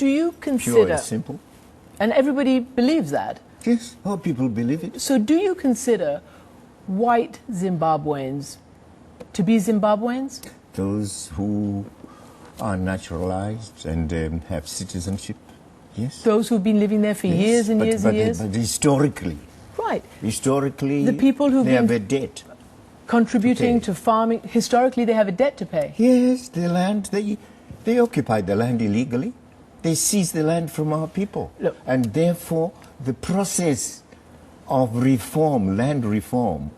Do you Pure consider, and simple. and everybody believes that, Yes, all people believe it. so do you consider white Zimbabweans to be Zimbabweans? Those who are naturalized and have citizenship, yes. Those who've been living there for years and years and years? But historically, Right. historically, The people who've they been have a debt. contributing to to farming, historically they have a debt to pay. Yes, the land, they occupied the land illegally. They seized the land from our people. Look. And therefore, the process of reform, land reform,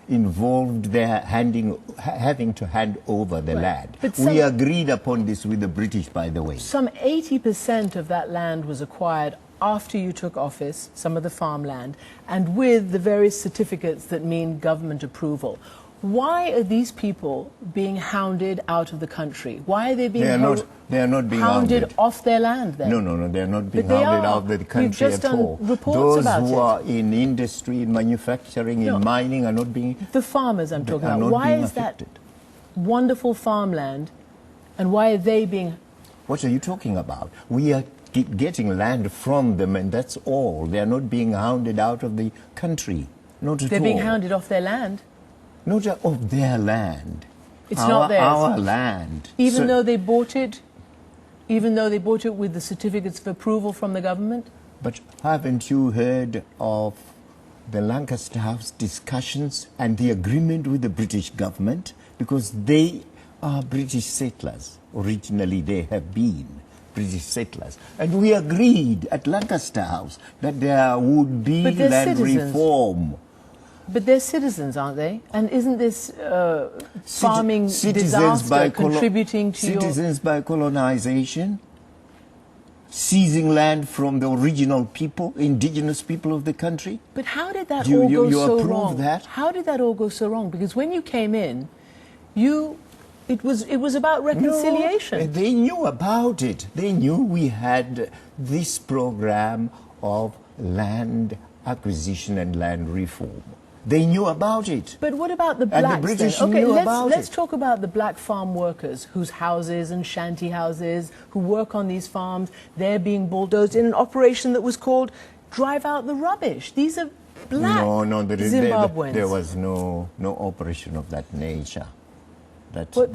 involved their having to hand over the Right. land. But We agreed upon this with the British, by the way. Some 80% of that land was acquired after you took office, some of the farmland, and with the various certificates that mean government approval. Why are these people being hounded out of the country? Why are they being They are not being hounded off their land then? No, they are not being But they hounded are. out of the We've country just at done all. reports Those about who it. are in industry, in manufacturing, No. in mining are not being... The farmers I'm talking are about. not Why being is that affected. wonderful farmland, and why are they being... What are you talking about? We are getting land from them, and that's all. They are not being hounded out of the country. Not at all. They're being hounded off their land? Not of their land. It's not theirs. Our land. Even though they bought it? Even though they bought it with the certificates of approval from the government? But haven't you heard of the Lancaster House discussions and the agreement with the British government? Because they are British settlers. Originally they have been British settlers. And we agreed at Lancaster House that there would be land reform. But they're citizens, aren't they? And isn't this farming disaster contributing to citizens by colonization, seizing land from the original people, indigenous people of the country? But how did that all go so wrong? That? How did that all go so wrong? Because when you came in, it was about reconciliation. No, they knew about it. They knew we had this program of land acquisition and land reform. They knew about it. But what about the blacks? And the British then? knew about let's it. talk about the black farm workers whose houses and shanty houses, who work on these farms, they're being bulldozed in an operation that was called Drive Out the Rubbish. These are black Zimbabweans. There was no operation of that nature.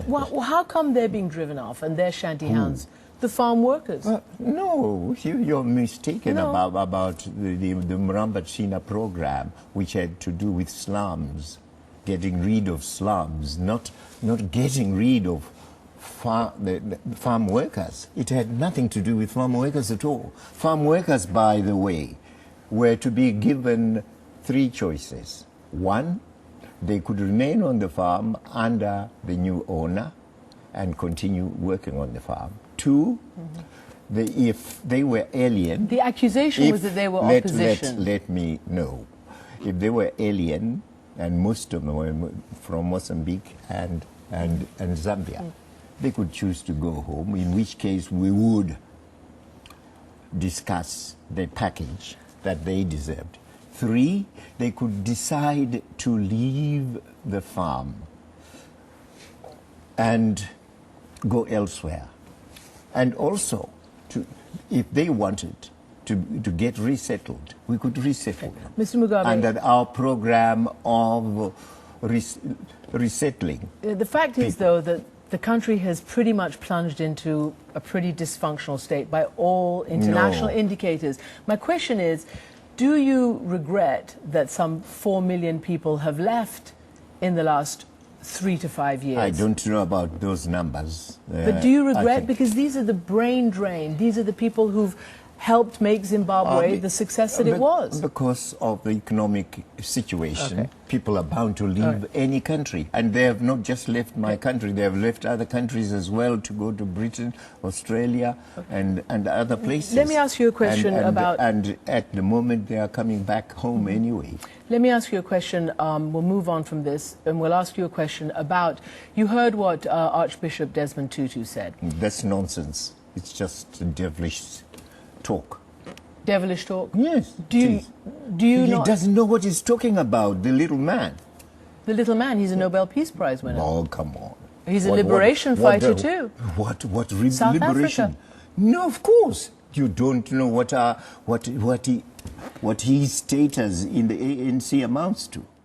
Well, how come they're being driven off and they're shanty hounds? The farm workers. No, you're mistaken about the Muramba China program, which had to do with slums, getting rid of slums, not getting rid of the farm workers. It had nothing to do with farm workers at all. Farm workers, by the way, were to be given three choices. One, they could remain on the farm under the new owner and continue working on the farm. Two, if they were alien... The accusation was that they were opposition. Let me know. If they were alien, and most of them were from Mozambique and Zambia, they could choose to go home, in which case we would discuss the package that they deserved. Three, they could decide to leave the farm and go elsewhere. And also, if they wanted to get resettled, we could resettle them. Mr. Mugabe. Under our program of resettling. The fact is, though, that the country has pretty much plunged into a pretty dysfunctional state by all international indicators. My question is, do you regret that some 4 million people have left in the last 3 to 5 years? I don't know about those numbers. But do you regret? Because these are the brain drain. These are the people who've helped make Zimbabwe the success that it was. Because of the economic situation, people are bound to leave any country. And they have not just left my country, they have left other countries as well to go to Britain, Australia, and other places. Let me ask you a question about... And at the moment, they are coming back home anyway. Let me ask you a question. We'll move on from this, and we'll ask you a question about... You heard what Archbishop Desmond Tutu said. That's nonsense. It's just devilish talk. Devilish talk? Yes. Do you He doesn't know what he's talking about, the little man. The little man, he's a Nobel Peace Prize winner. Oh, come on. He's a liberation fighter too. What South liberation? Africa. No, of course. You don't know what his status in the ANC amounts to.